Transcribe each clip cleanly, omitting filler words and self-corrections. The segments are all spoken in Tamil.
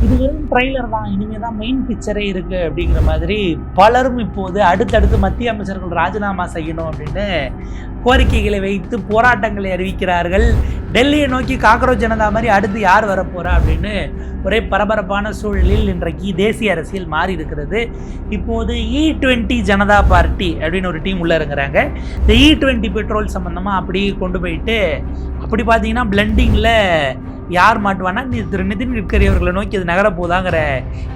இது வெறும் ட்ரெய்லர் தான், இனிமே தான் மெயின் பிக்சரே இருக்கு அப்படிங்கிற மாதிரி பலரும் இப்போது அடுத்தடுத்து மத்திய அமைச்சர்கள் ராஜினாமா செய்யணும் அப்படின்னு கோரிக்கைகளை வைத்து போராட்டங்களை அறிவிக்கிறார்கள். டெல்லியை நோக்கி காக்ரோச் ஜனதா மாதிரி அடுத்து யார் வரப்போறா அப்படின்னு ஒரே பரபரப்பான சூழலில் இன்றைக்கு தேசிய அரசியல் மாறி இருக்கிறது. இப்போது E20 ஜனதா பார்ட்டி அப்படின்னு ஒரு டீம் உள்ள இருக்கிறாங்க. இந்த E20 பெட்ரோல் சம்பந்தமாக அப்படியே கொண்டு போயிட்டு அப்படி பார்த்தீங்கன்னா பிளண்டிங்கில் யார் மாட்டுவானா திரு நிதின் கட்கரி அவர்களை நோக்கி அது நகரப்போதாங்கிற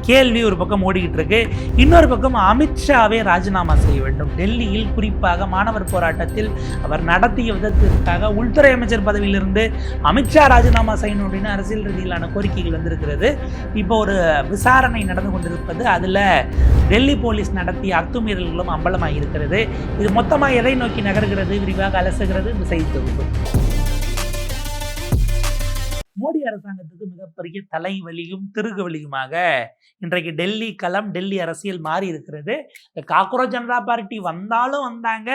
கேள்வி ஒரு பக்கம் ஓடிக்கிட்டு இருக்கு. இன்னொரு பக்கம் அமித்ஷாவே ராஜினாமா செய்ய வேண்டும். டெல்லியில் குறிப்பாக மாணவர் போராட்டத்தில் அவர் நடத்திய விதத்திற்காக உள்துறை அமைச்சர் பதவியிலிருந்து அமித்ஷா ராஜினாமா செய்யணும் அப்படின்னு அரசியல் ரீதியிலான கோரிக்கைகள் வந்திருக்கிறது. இப்போ ஒரு விசாரணை நடந்து கொண்டிருப்பது, அதில் டெல்லி போலீஸ் நடத்திய அத்துமீறல்களும் அம்பலமாக இருக்கிறது. இது மொத்தமாக எதை நோக்கி நகர்கிறது, விரிவாக அலசுகிறது இந்த செய்தி தொகுப்பு. மோடி அரசாங்கத்துக்கு மிகப்பெரிய தலைவலியும் திருகுவலியுமாக இன்றைக்கு டெல்லி களம், டெல்லி அரசியல் மாறி இருக்கிறது. இந்த காக்ரோச் ஜனதா பார்ட்டி வந்தாலும் வந்தாங்க,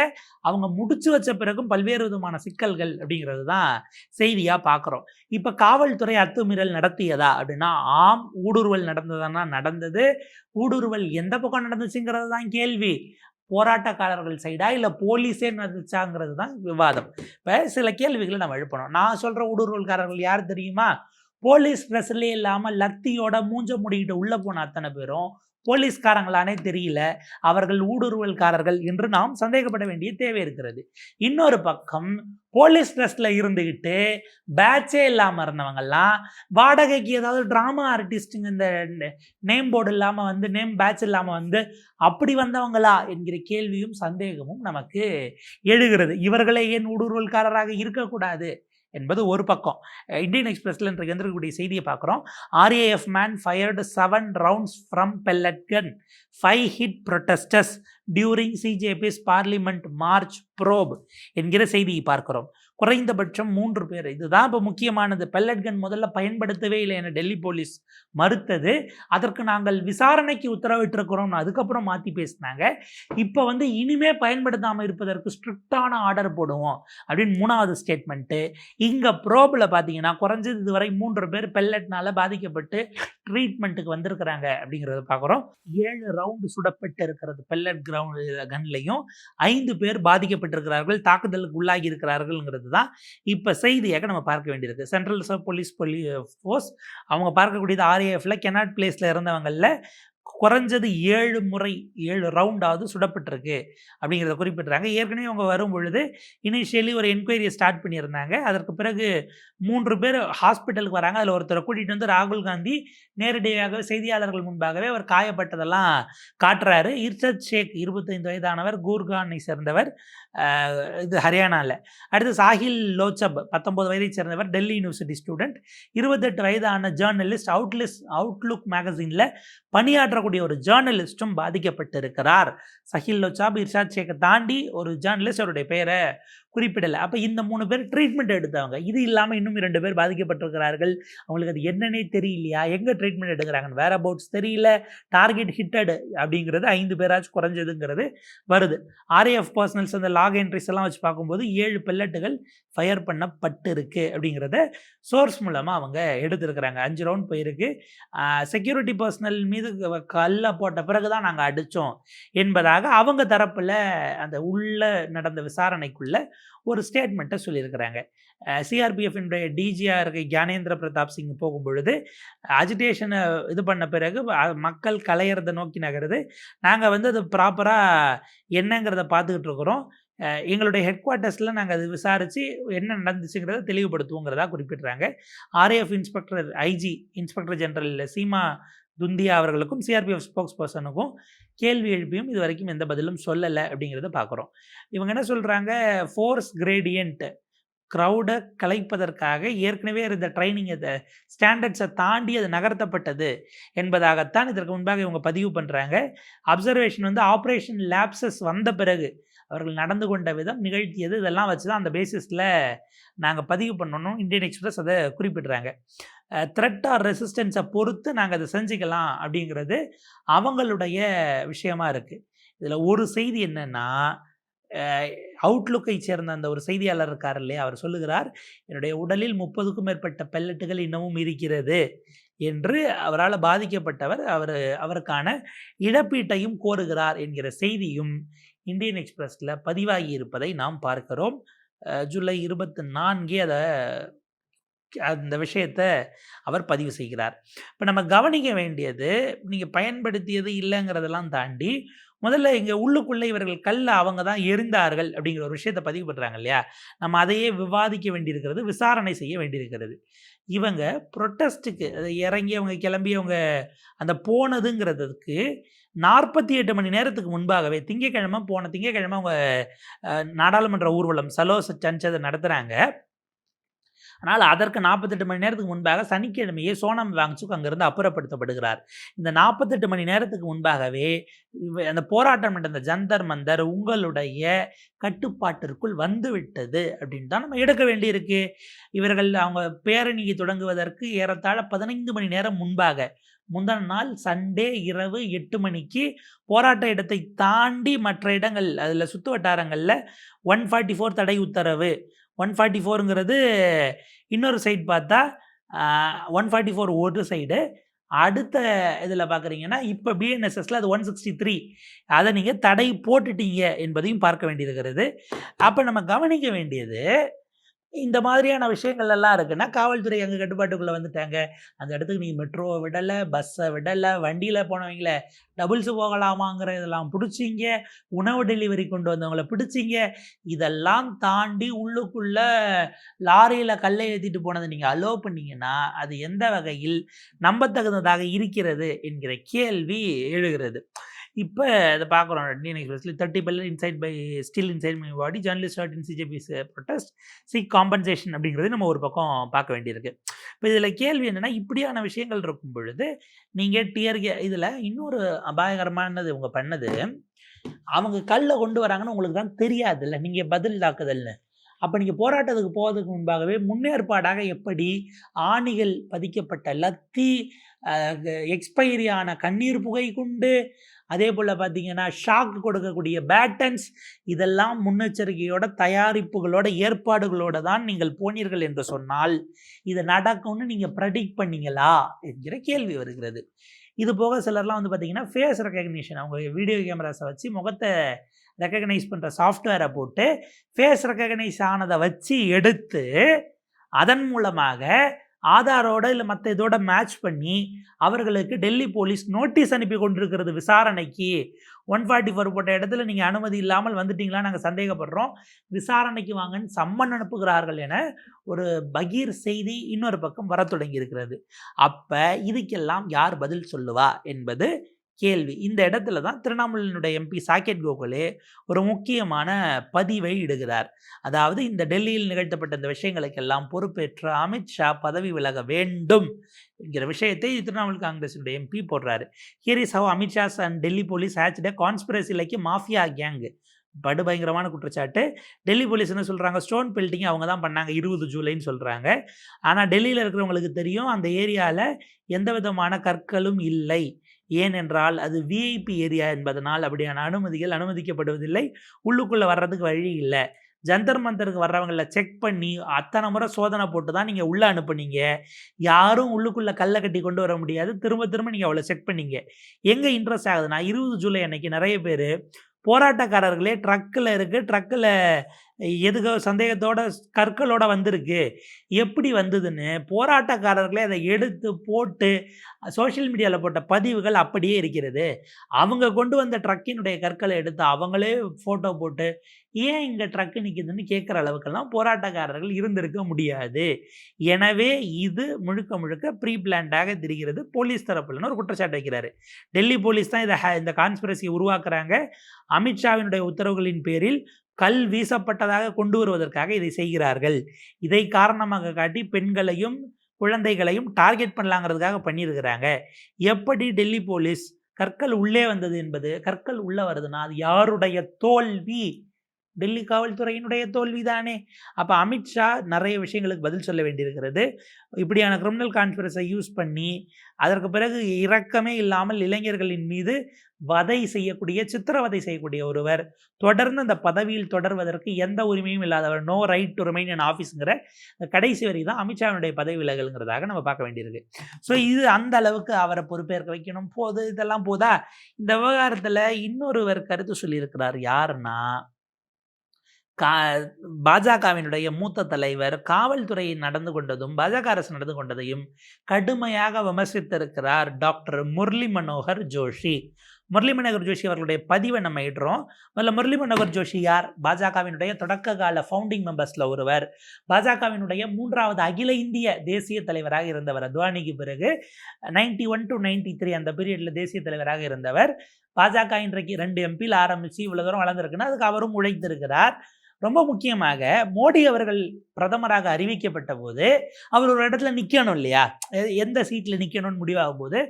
அவங்க முடிச்சு வச்ச பிறகும் பல்வேறு விதமான சிக்கல்கள் அப்படிங்கிறது தான் செய்தியாக பார்க்குறோம். இப்போ காவல்துறை அத்துமீறல் நடத்தியதா அப்படின்னா ஆம், ஊடுருவல் நடந்ததுன்னா நடந்தது. ஊடுருவல் எந்த பக்கம் நடந்துச்சுங்கிறது தான் கேள்வி. போராட்டக்காரர்கள் சைடா இல்லை போலீஸே நடந்துச்சாங்கிறது தான் விவாதம். இப்போ சில கேள்விகளை நம்ம எழுப்பணும். நான் சொல்கிற ஊடுருவல்காரர்கள் யார் தெரியுமா? போலீஸ் ட்ரெஸ்லேயே இல்லாமல் லத்தியோட மூஞ்ச மூடிக்கிட்டு உள்ளே போன அத்தனை பேரும் போலீஸ்காரங்களானே தெரியல, அவர்கள் ஊடுருவல்காரர்கள் என்று நாம் சந்தேகப்பட வேண்டிய தேவை இருக்கிறது. இன்னொரு பக்கம் போலீஸ் ட்ரெஸ்ல இருந்துக்கிட்டு பேட்சே இல்லாமல் இருந்தவங்கெல்லாம் வாடகைக்கு ஏதாவது ட்ராமா ஆர்டிஸ்ட்டுங்க இந்த நேம் போர்டு இல்லாமல் வந்து நேம் பேட்ச் இல்லாமல் வந்து அப்படி வந்தவங்களா என்கிற கேள்வியும் சந்தேகமும் நமக்கு எழுகிறது. இவர்களே ஏன் ஊடுருவல்காரராக இருக்கக்கூடாது என்பது ஒரு பக்கம். இந்தியன் எக்ஸ்பிரஸ்ல இன்றைக்கு வந்திருக்கக்கூடிய செய்தியை பார்க்குறோம். RAF man fired 7 rounds from pellet gun, 5 hit protesters during CJP's parliament march probe என்கிற செய்தியை பார்க்கிறோம். குறைந்தபட்சம் 3 பேர். இதுதான் இப்போ முக்கியமானது. பெல்லட் கன் முதல்ல பயன்படுத்தவே இல்லை என டெல்லி போலீஸ் மறுத்தது. அதற்கு நாங்கள் விசாரணைக்கு உத்தரவிட்டிருக்கிறோம், அதுக்கப்புறம் மாற்றி பேசினாங்க. இப்போ வந்து இனிமே பயன்படுத்தாமல் இருப்பதற்கு ஸ்ட்ரிக்டான ஆர்டர் போடுவோம் அப்படின்னு 3வது ஸ்டேட்மெண்ட்டு. இங்கே ப்ரோபில் பார்த்தீங்கன்னா குறைஞ்சது இதுவரை 3 பேர் பெல்லட்னால பாதிக்கப்பட்டு ட்ரீட்மெண்ட்டுக்கு வந்திருக்கிறாங்க அப்படிங்கிறத பார்க்குறோம். 7 ரவுண்டு சுடப்பட்டு இருக்கிறது பெல்லட் கன்லையும், 5 பேர் பாதிக்கப்பட்டிருக்கிறார்கள், தாக்குதலுக்கு உள்ளாகி இருக்கிறார்கள்ங்கிறது தான் இப்போ செய்தியாக நம்ம பார்க்க வேண்டியிருக்கு. சென்ட்ரல் ரிசர்வ் போலீஸ் ஃபோர்ஸ் அவங்க பார்க்கக்கூடியது RAFல கெனாட் பிளேஸில் இருந்தவங்களில் குறைஞ்சது 7 ரவுண்டாவது சுடப்பட்டிருக்கு அப்படிங்கிறத குறிப்பிட்றாங்க. ஏற்கனவே அவங்க வரும் பொழுது இனிஷியலி ஒரு என்கொயரியை ஸ்டார்ட் பண்ணியிருந்தாங்க. அதற்கு பிறகு 3 பேர் ஹாஸ்பிட்டலுக்கு வராங்க. அதில் ஒருத்தரை கூட்டிகிட்டு வந்து ராகுல் காந்தி நேரடியாக செய்தியாளர்கள் முன்பாகவே அவர் காயப்பட்டதெல்லாம் காட்டுறாரு. இர்ஷத் ஷேக் 25 வயதானவர், கூர்கானை சேர்ந்தவர், இது ஹரியானாவில். அடுத்து சாஹில் லோச்சப் 19 வயதை சேர்ந்தவர், டெல்லி யூனிவர்சிட்டி ஸ்டூடெண்ட். 28 வயதான ஜேர்னலிஸ்ட், அவுட்லுக் மேகசினில் பணியாற்றக்கூடிய ஒரு ஜேர்னலிஸ்டும் பாதிக்கப்பட்டிருக்கிறார். சஹில் லோச்சாப், இர்ஷாத் ஷேக்கை தாண்டி ஒரு ஜேர்னலிஸ்ட், அவருடைய பெயரை குறிப்பிடலை. அப்போ இந்த 3 பேர் ட்ரீட்மெண்ட் எடுத்தவங்க. இது இல்லாமல் இன்னும் 2 பேர் பாதிக்கப்பட்டிருக்கிறார்கள். அவங்களுக்கு அது என்னன்னே தெரியலையா, எங்கே ட்ரீட்மெண்ட் எடுக்கிறாங்கன்னு வேற அபவுட்ஸ் தெரியல. டார்கெட் ஹிட்டடு அப்படிங்கிறது 5 பேராச்சும் குறைஞ்சதுங்கிறது வருது. RAF பர்சனல்ஸ் அந்த லாக் என்ட்ரிஸ் எல்லாம் வச்சு பார்க்கும்போது 7 பெல்லட்டுகள் ஃபயர் பண்ணப்பட்டு இருக்கு அப்படிங்கிறத சோர்ஸ் மூலமாக அவங்க எடுத்துருக்கிறாங்க. 5 ரவுண்ட் போயிருக்கு. செக்யூரிட்டி பர்சனல் மீது கல்லை போட்ட பிறகு தான் நாங்கள் அடித்தோம் என்பதாக அவங்க தரப்பில் அந்த உள்ள நடந்த விசாரணைக்குள்ள ஒரு ஸ்டேட்மெண்ட்டை சொல்லியிருக்கிறாங்க. CRPF DGயாக இருக்க ஞானேந்திர பிரதாப் சிங் போகும்பொழுது அஜிடேஷனை இது பண்ண பிறகு மக்கள் கலையிறதை நோக்கி நகருது. நாங்கள் வந்து அது ப்ராப்பராக என்னங்கிறத பார்த்துக்கிட்டு இருக்கிறோம். எங்களுடைய ஹெட் குவார்ட்டர்ஸில் நாங்கள் அது விசாரித்து என்ன நடந்துச்சுங்கிறத தெளிவுபடுத்துவோங்கிறதா குறிப்பிட்றாங்க. RAF inspector inspector general Seema Dhundia அவர்களுக்கும் CRPF ஸ்போக்ஸ் பர்சனுக்கும் கேள்வி எழுப்பியும் இது வரைக்கும் எந்த பதிலும் சொல்லலை அப்படிங்கிறத பார்க்குறோம். இவங்க என்ன சொல்கிறாங்க, ஃபோர்ஸ் கிரேடியன்ட் க்ரௌடை கலைப்பதற்காக ஏற்கனவே இருந்த ட்ரைனிங் ஸ்டாண்டர்ட்ஸை தாண்டி அது நகர்த்தப்பட்டது என்பதாகத்தான் இதற்கு முன்பாக இவங்க பதிவு பண்ணுறாங்க. அப்சர்வேஷன் வந்து ஆப்ரேஷன் லேப்சஸ் வந்த பிறகு அவர்கள் நடந்து கொண்ட விதம், நிகழ்த்தியது, இதெல்லாம் வச்சு தான் அந்த பேசிஸில் நாங்கள் பதிவு பண்ணணும். இந்தியன் எக்ஸ்பிரஸ் அதை குறிப்பிட்றாங்க. த்ரெட் ஆர் ரெசிஸ்டன்ஸை பொறுத்து நாங்கள் அதை செஞ்சுக்கலாம் அப்படிங்கிறது அவங்களுடைய விஷயமா இருக்குது. இதில் ஒரு செய்தி என்னென்னா, அவுட்லுக்கை சேர்ந்த அந்த ஒரு செய்தியாளர் இருக்கார் இல்லையா, அவர் சொல்லுகிறார், என்னுடைய உடலில் 30க்கும் மேற்பட்ட பெல்லட்டுகள் இன்னமும் இருக்கிறது. என்று அவரால் பாதிக்கப்பட்டவர் அவருக்கான இழப்பீட்டையும் கோருகிறார் என்கிற செய்தியும் இந்தியன் எக்ஸ்பிரஸில் பதிவாகி இருப்பதை நாம் பார்க்கிறோம். ஜூலை 24 அந்த விஷயத்தை அவர் பதிவு செய்கிறார். இப்போ நம்ம கவனிக்க வேண்டியது, நீங்கள் பயன்படுத்தியது இல்லைங்கிறதெல்லாம் தாண்டி முதல்ல இங்கே உள்ளுக்குள்ளே இவர்கள் அவங்க தான் எரிந்தார்கள் அப்படிங்கிற ஒரு விஷயத்தை பதிவு பண்ணுறாங்க இல்லையா? நம்ம அதையே விவாதிக்க வேண்டியிருக்கிறது, விசாரணை செய்ய வேண்டியிருக்கிறது. இவங்க ப்ரொட்டஸ்ட்டுக்கு இறங்கி அவங்க கிளம்பி அவங்க அந்த போனதுங்கிறதுக்கு 48 மணி நேரத்துக்கு முன்பாகவே போன திங்கட்கிழமை அவங்க நாடாளுமன்ற ஊர்வலம் சலோ சஞ்சதை நடத்துகிறாங்க. ஆனால் அதற்கு 48 மணி நேரத்துக்கு முன்பாக சனிக்கிழமையே சோனம் வாங்சுக் அங்கிருந்து அப்புறப்படுத்தப்படுகிறார். இந்த 48 மணி நேரத்துக்கு முன்பாகவே அந்த போராட்டம் நடந்த ஜந்தர் மந்தர் உங்களுடைய கட்டுப்பாட்டிற்குள் வந்துவிட்டது அப்படின்னு தான் நம்ம எடுக்க வேண்டியிருக்கு. இவர்கள் அவங்க பேரணியை தொடங்குவதற்கு ஏறத்தாழ 15 மணி நேரம் முன்பாக, முந்தின நாள் சண்டே இரவு 8 மணிக்கு போராட்ட இடத்தை தாண்டி மற்ற இடங்கள் அதில் சுற்று வட்டாரங்களில் 144 தடை உத்தரவு. 144ங்கிறது இன்னொரு சைடு பார்த்தா 144 ஒரு சைடு. அடுத்த இதில் பார்க்குறீங்கன்னா இப்போ பிஎன்எஸ்எஸில் அது 163, அதை நீங்கள் தடை போட்டுட்டீங்க என்பதையும் பார்க்க வேண்டியிருக்கிறது. அப்போ நம்ம கவனிக்க வேண்டியது, இந்த மாதிரியான விஷயங்கள் எல்லாம் இருக்குன்னா காவல்துறை எங்கள் கட்டுப்பாட்டுக்குள்ளே வந்துட்டாங்க. அந்த இடத்துக்கு நீங்கள் மெட்ரோவை விடலை, பஸ்ஸை விடலை, வண்டியில் போனவங்கள டபுள்ஸு போகலாமாங்கிற இதெல்லாம் பிடிச்சிங்க, உணவு டெலிவரி கொண்டு வந்தவங்கள பிடிச்சிங்க. இதெல்லாம் தாண்டி உள்ளுக்குள்ளே லாரியில் கல்லை ஏற்றிட்டு போனதை நீங்கள் அலோவ் பண்ணிங்கன்னா அது எந்த வகையில் நம்பத்தகுந்ததாக இருக்கிறது என்கிற கேள்வி எழுகிறது. இப்போ இதை பார்க்குறோம். இந்தியன் எக்ஸ்பிரஸில் 30 billion inside by still inside my body journalist hurt in CJP's protest seek compensation அப்படிங்கிறது நம்ம ஒரு பக்கம் பார்க்க வேண்டியிருக்கு. இப்போ இதில் கேள்வி என்னென்னா, இப்படியான விஷயங்கள் இருக்கும் பொழுது நீங்கள் இதில் இன்னொரு அபாயகரமானது இவங்க பண்ணது, அவங்க கல்லை கொண்டு வராங்கன்னு உங்களுக்கு தான் தெரியாதுல்ல, நீங்கள் பதில் தாக்குதல்னு. அப்போ நீங்கள் போராட்டத்துக்கு போவதற்கு முன்பாகவே முன்னேற்பாடாக எப்படி ஆணிகள் பதிக்கப்பட்ட லத்தி, எக்ஸ்பைரியான கண்ணீர் புகை குண்டு, அதே போல் பார்த்தீங்கன்னா ஷாக் கொடுக்கக்கூடிய பேட்டன்ஸ், இதெல்லாம் முன்னெச்சரிக்கையோட தயாரிப்புகளோட ஏற்பாடுகளோடு தான் நீங்கள் போனீர்கள் என்று சொன்னால் இது நடக்கும்னு நீங்கள் ப்ரெடிக்ட் பண்ணீங்களா என்கிற கேள்வி வருகிறது. இது போக சிலர்லாம் வந்து பார்த்தீங்கன்னா ஃபேஸ் ரெக்கக்னிஷன், அவங்க வீடியோ கேமராஸை வச்சு முகத்தை ரெக்கக்னைஸ் பண்ணுற சாஃப்ட்வேரை போட்டு ஃபேஸ் ரெக்கக்னைஸ் ஆனதை வச்சு எடுத்து அதன் மூலமாக ஆதாரோட இல்லை மற்ற இதோட மேட்ச் பண்ணி அவர்களுக்கு டெல்லி போலீஸ் நோட்டீஸ் அனுப்பி கொண்டிருக்கிறது விசாரணைக்கு. 144 போட்ட இடத்துல நீங்கள் அனுமதி இல்லாமல் வந்துட்டீங்களா, நாங்கள் சந்தேகப்படுறோம், விசாரணைக்கு வாங்கன்னு சம்மன் அனுப்புகிறார்கள் என ஒரு பகீர் செய்தி இன்னொரு பக்கம் வர தொடங்கி இருக்கிறது. அப்போ இதுக்கெல்லாம் யார் பதில் சொல்லுவா என்பது கேள்வி. இந்த இடத்துல தான் திரிணாமுலினுடைய எம்பி சாகேத் கோகலே ஒரு முக்கியமான பதிவை இடுகிறார். அதாவது இந்த டெல்லியில் நிகழ்த்தப்பட்ட இந்த விஷயங்களுக்கெல்லாம் பொறுப்பேற்ற அமித்ஷா பதவி விலக வேண்டும் என்கிற விஷயத்தை திரிணாமுல் காங்கிரஸினுடைய எம்பி போடுறாரு. Here is how Amit Shah's and Delhi police ஹேட்ச்ட் conspiracy like mafia gang. படுபயங்கரமான குற்றச்சாட்டு. டெல்லி போலீஸ் என்ன சொல்கிறாங்க, ஸ்டோன் பெல்ட்டிங் அவங்க தான் பண்ணாங்க 20 ஜூலைன்னு சொல்கிறாங்க. ஆனால் டெல்லியில் இருக்கிறவங்களுக்கு தெரியும் அந்த ஏரியாவில் எந்த விதமான கற்களும் இல்லை. ஏனென்றால் அது விஐபி ஏரியா என்பதனால் அப்படியான அனுமதிகள் அனுமதிக்கப்படுவதில்லை, உள்ளுக்குள்ளே வர்றதுக்கு வழி இல்லை. ஜந்தர் மந்தருக்கு வர்றவங்கள செக் பண்ணி அத்தனை முறை சோதனை போட்டு தான் நீங்கள் உள்ளே அனுப்புனீங்க. யாரும் உள்ளுக்குள்ளே கல்லை கட்டி கொண்டு வர முடியாது. திரும்ப திரும்ப நீங்கள் அவ்வளோ செக் பண்ணீங்க. எங்கே இன்ட்ரெஸ்ட் ஆகுதுன்னா 20 ஜூலை அன்னைக்கு நிறைய பேர் போராட்டக்காரர்களே ட்ரக்கில் இருக்குது, ட்ரக்கில் எதுக்கோ சந்தேகத்தோட கற்களோட வந்திருக்கு, எப்படி வந்ததுன்னு போராட்டக்காரர்களே அதை எடுத்து போட்டு சோஷியல் மீடியாவில் போட்ட பதிவுகள் அப்படியே இருக்கிறது. அவங்க கொண்டு வந்த ட்ரக்கினுடைய கற்களை எடுத்து அவங்களே ஃபோட்டோ போட்டு ஏன் இங்கே ட்ரக்கு நிற்குதுன்னு கேட்குற அளவுக்கெல்லாம் போராட்டக்காரர்கள் இருந்திருக்க முடியாது. எனவே இது முழுக்க முழுக்க ப்ரீ பிளான்டாக தெரிகிறது போலீஸ் தரப்புலன்னு ஒரு குற்றச்சாட்டு வைக்கிறாரு. டெல்லி போலீஸ் தான் இந்த கான்ஸ்பிரசியை உருவாக்குறாங்க. அமித்ஷாவினுடைய உத்தரவுகளின் பேரில் கல் வீசப்பட்டதாக கொண்டு வருவதற்காக இதை செய்கிறார்கள். இதை காரணமாக காட்டி பெண்களையும் குழந்தைகளையும் டார்கெட் பண்ணலாங்கிறதுக்காக பண்ணியிருக்கிறாங்க. எப்படி டெல்லி போலீஸ் கற்கள் உள்ளே வந்தது என்பது, கற்கள் உள்ளே வருதுன்னா அது யாருடைய தோல்வி டெல்லி காவல்துறையினுடைய தோல்விதானே. அப்போ அமித்ஷா நிறைய விஷயங்களுக்கு பதில் சொல்ல வேண்டியிருக்கிறது. இப்படியான கிரிமினல் கான்ஸ்பிரஸை யூஸ் பண்ணி அதற்கு பிறகு இரக்கமே இல்லாமல் இளைஞர்களின் மீது சித்திரவதை செய்யக்கூடிய ஒருவர் தொடர்ந்து அந்த பதவியில் தொடர்வதற்கு எந்த உரிமையும் இல்லாதவர், no right to remain in ஆஃபீஸுங்கிற கடைசி வரி தான் அமித்ஷாவினுடைய பதவி விலகல்ங்கிறதாக நம்ம பார்க்க வேண்டியிருக்கு. ஸோ இது அந்த அளவுக்கு அவரை பொறுப்பேற்க வைக்கணும் இதெல்லாம் போதா. இந்த விவகாரத்தில் இன்னொருவர் கருத்து சொல்லியிருக்கிறார். யாருன்னா பாஜகவினுடைய மூத்த தலைவர் காவல்துறை நடந்து கொண்டதும் பாஜக அரசு நடந்து கொண்டதையும் கடுமையாக விமர்சித்திருக்கிறார் டாக்டர் முரளி மனோகர் ஜோஷி. முரளி மனோகர் ஜோஷி அவர்களுடைய பதிவை நம்ம இடுறோம். முதல்ல முரளி மனோகர் ஜோஷி யார்? பாஜகவினுடைய தொடக்க கால ஃபவுண்டிங் மெம்பர்ஸில் ஒருவர். பாஜகவினுடைய 3வது அகில இந்திய தேசிய தலைவராக இருந்தவர். அத்வானிக்கு பிறகு 91 to 93 அந்த பீரியடில் தேசிய தலைவராக இருந்தவர். பாஜக இன்றைக்கு 2 எம்பியில் ஆரம்பித்து இவ்வளோ தூரம் வளர்ந்துருக்குன்னா அதுக்கு அவரும் உழைத்திருக்கிறார். ரொம்ப முக்கியமாக மோடி அவர்கள் பிரதமராக அறிவிக்கப்பட்ட போது அவர் ஒரு இடத்துல நிற்கணும் இல்லையா, எந்த சீட்டில் நிற்கணும்னு முடிவாகும் போது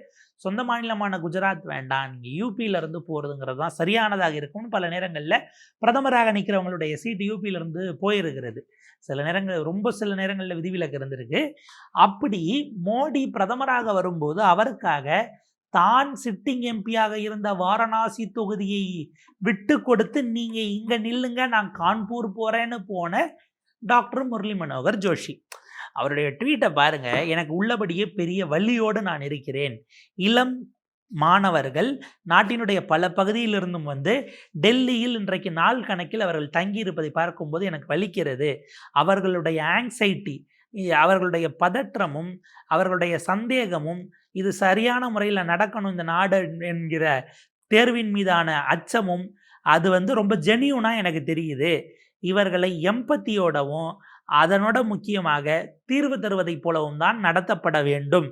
சொந்த மாநிலமான குஜராத் வேண்டாம், நீங்கள் யூபியிலேருந்து போகிறதுங்கிறது தான் சரியானதாக இருக்கும்னு பல நேரங்களில் பிரதமராக நிற்கிறவங்களுடைய சீட்டு யூபியிலேருந்து போயிருக்கிறது. சில நேரங்களில் விதிவிலக்கு இருந்திருக்கு. அப்படி மோடி பிரதமராக வரும்போது அவருக்காக தான் சிட்டிங் எம்பியாக இருந்த வாரணாசி தொகுதியை விட்டு கொடுத்து நீங்க இங்க நில்லுங்க, நான் கான்பூர் போறேன்னு போன டாக்டர் முரளி மனோகர் ஜோஷி. அவருடைய ட்வீட்டை பாருங்க. எனக்கு உள்ளபடியே பெரிய வலியோடு நான் இருக்கிறேன். இளம் மாணவர்கள் நாட்டினுடைய பல பகுதியிலிருந்தும் வந்து டெல்லியில் இன்றைக்கு நாள் கணக்கில் அவர்கள் தங்கியிருப்பதை பார்க்கும்போது எனக்கு வலிக்கிறது. அவர்களுடைய ஆங்ஸைட்டி, அவர்களுடைய பதற்றமும் அவர்களுடைய சந்தேகமும், இது சரியான முறையில் நடக்கணும் இந்த நாடு என்கிற தேர்வின் மீதான அச்சமும் அது வந்து ரொம்ப ஜெனியூனாக எனக்கு தெரியுது. இவர்களை எம்பத்தியோடவும் அதனோட முக்கியமாக தீர்வு தருவதைப் போலவும் தான் நடத்தப்பட வேண்டும்.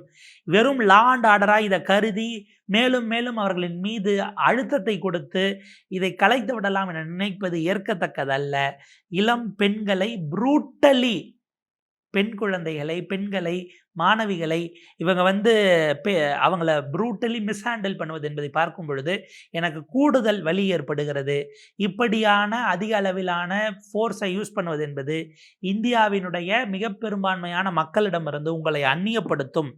வெறும் லா அண்ட் ஆர்டராக இதை கருதி மேலும் மேலும் அவர்களின் மீது அழுத்தத்தை கொடுத்து இதை கலைத்து விடலாம் என நினைப்பது ஏற்கத்தக்கதல்ல. இளம் பெண்களை ப்ரூட்டலி, பெண் குழந்தைகளை, பெண்களை, மாணவிகளை இவங்க வந்து அவங்கள ப்ரூட்டலி மிஸ்ஹேண்டில் பண்ணுவது என்பதை பார்க்கும் பொழுது எனக்கு கூடுதல் வலி ஏற்படுகிறது. இப்படியான அதிக அளவிலான ஃபோர்ஸை யூஸ் பண்ணுவது என்பது இந்தியாவினுடைய மிக பெரும்பான்மையான மக்களிடமிருந்து உங்களை அந்நியப்படுத்தும்.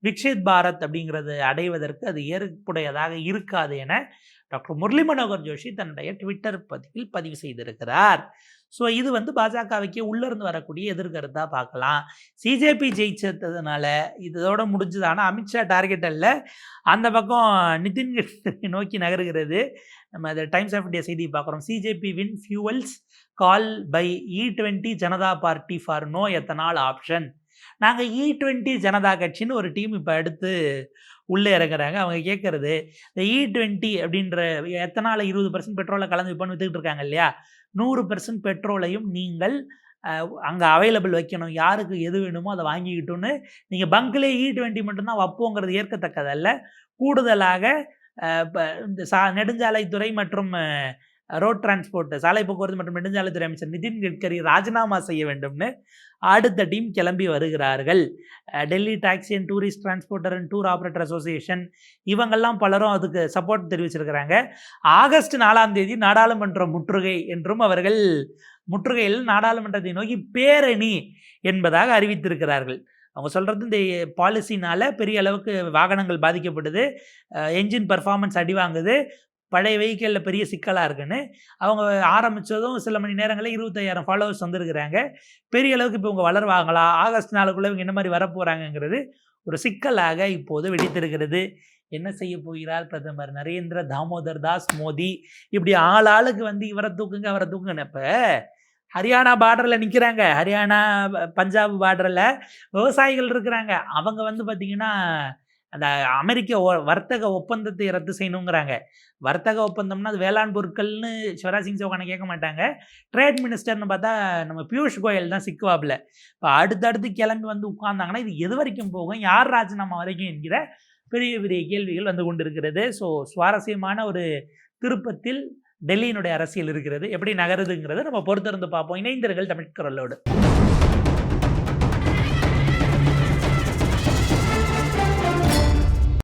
விக்ஷித் பாரத் அப்படிங்கிறது அடைவதற்கு அது ஏற்புடையதாக இருக்காது என டாக்டர் முரளி மனோகர் ஜோஷி தன்னுடைய ட்விட்டர் பதிவில் பதிவு செய்திருக்கிறார். ஸோ இது வந்து பாஜகவுக்கே உள்ளிருந்து வரக்கூடிய எதிர்கருத்தாக பார்க்கலாம். சிஜேபி ஜெயிச்சதுனால இதோட முடிஞ்சது. ஆனால் அமித்ஷா டார்கெட் அல்ல, அந்த பக்கம் நிதின் கட்கரி நோக்கி நகர்கிறது. நம்ம அதை டைம்ஸ் ஆஃப் இந்தியா செய்தி பார்க்குறோம். CJP win fuels call by E20 Janata party for no ethanol option. நாங்கள் E20 ஜனதா கட்சின்னு ஒரு டீம் இப்போ எடுத்து உள்ளே இறங்குறாங்க. அவங்க கேட்குறது, இந்த E20 அப்படின்ற எத்தனால் 20% பெட்ரோலை கலந்து விற்பனை வித்துக்கிட்டு இருக்காங்க இல்லையா, 100% பெட்ரோலையும் நீங்கள் அங்கே அவைலபிள் வைக்கணும், யாருக்கு எது வேணுமோ அதை வாங்கிக்கிட்டோன்னு நீங்கள் பங்க்லேயே E20 மட்டும்தான் வைப்போங்கிறது ஏற்கத்தக்கதல்ல. கூடுதலாக இந்த நெடுஞ்சாலைத்துறை மற்றும் ரோட் டிரான்ஸ்போர்ட், சாலை போக்குவரத்து மற்றும் நெடுஞ்சாலைத்துறை அமைச்சர் நிதின் கட்கரி ராஜினாமா செய்ய வேண்டும்னு அடுத்த டீம் கிளம்பி வருகிறார்கள். Delhi taxi and tourist transporter and tour operator association இவங்கெல்லாம் பலரும் அதுக்கு சப்போர்ட் தெரிவிச்சிருக்கிறாங்க. ஆகஸ்ட் 4ஆம் தேதி நாடாளுமன்ற முற்றுகை என்றும் அவர்கள் முற்றுகையில் நாடாளுமன்றத்தை நோக்கி பேரணி என்பதாக அறிவித்திருக்கிறார்கள். அவங்க சொல்கிறது, இந்த பாலிசினால் பெரிய அளவுக்கு வாகனங்கள் பாதிக்கப்படுது, என்ஜின் பர்ஃபார்மன்ஸ் அடி வாங்குது, பழைய வெஹிக்கிளில் பெரிய சிக்கலாக இருக்குன்னு. அவங்க ஆரம்பித்ததும் சில மணி நேரங்களில் 25,000 ஃபாலோவர்ஸ் வந்துருக்குறாங்க. பெரிய அளவுக்கு இப்போ இவங்க வளருவாங்களா, ஆகஸ்ட் 4க்குள்ளே இவங்க என்ன மாதிரி வரப்போகிறாங்கங்கிறது ஒரு சிக்கலாக இப்போது வெடித்திருக்கிறது. என்ன செய்ய போகிறார் பிரதமர் நரேந்திர தாமோதர் தாஸ் மோடி? இப்படி ஆளுக்கு வந்து இவரை தூக்குங்க அவரை தூக்குங்க. இப்போ ஹரியானா பார்டரில் நிற்கிறாங்க, ஹரியானா பஞ்சாப் பார்டரில் விவசாயிகள் இருக்கிறாங்க. அவங்க வந்து பார்த்திங்கன்னா அந்த அமெரிக்க வர்த்தக ஒப்பந்தத்தை ரத்து செய்யணுங்கிறாங்க. வர்த்தக ஒப்பந்தம்னா அது வேளாண் பொருட்கள்னு சிவராஜ் சிங் சௌகானை கேட்க மாட்டாங்க. ட்ரேட் மினிஸ்டர்னு பார்த்தா நம்ம பியூஷ் கோயல் தான் சிக்குவாப்பில். இப்போ அடுத்தடுத்து கிளம்பி வந்து உட்கார்ந்தாங்கன்னா இது எது வரைக்கும் போகும், யார் ராஜினாமா வரைக்கும் என்கிற பெரிய பெரிய கேள்விகள் வந்து கொண்டிருக்கிறது. ஸோ சுவாரஸ்யமான ஒரு திருப்பத்தில் டெல்லியினுடைய அரசியல் இருக்கிறது. எப்படி நகருதுங்கிறத நம்ம பொறுத்திருந்து பார்ப்போம். இணைந்தீர்கள் தமிழ் குரலோடு.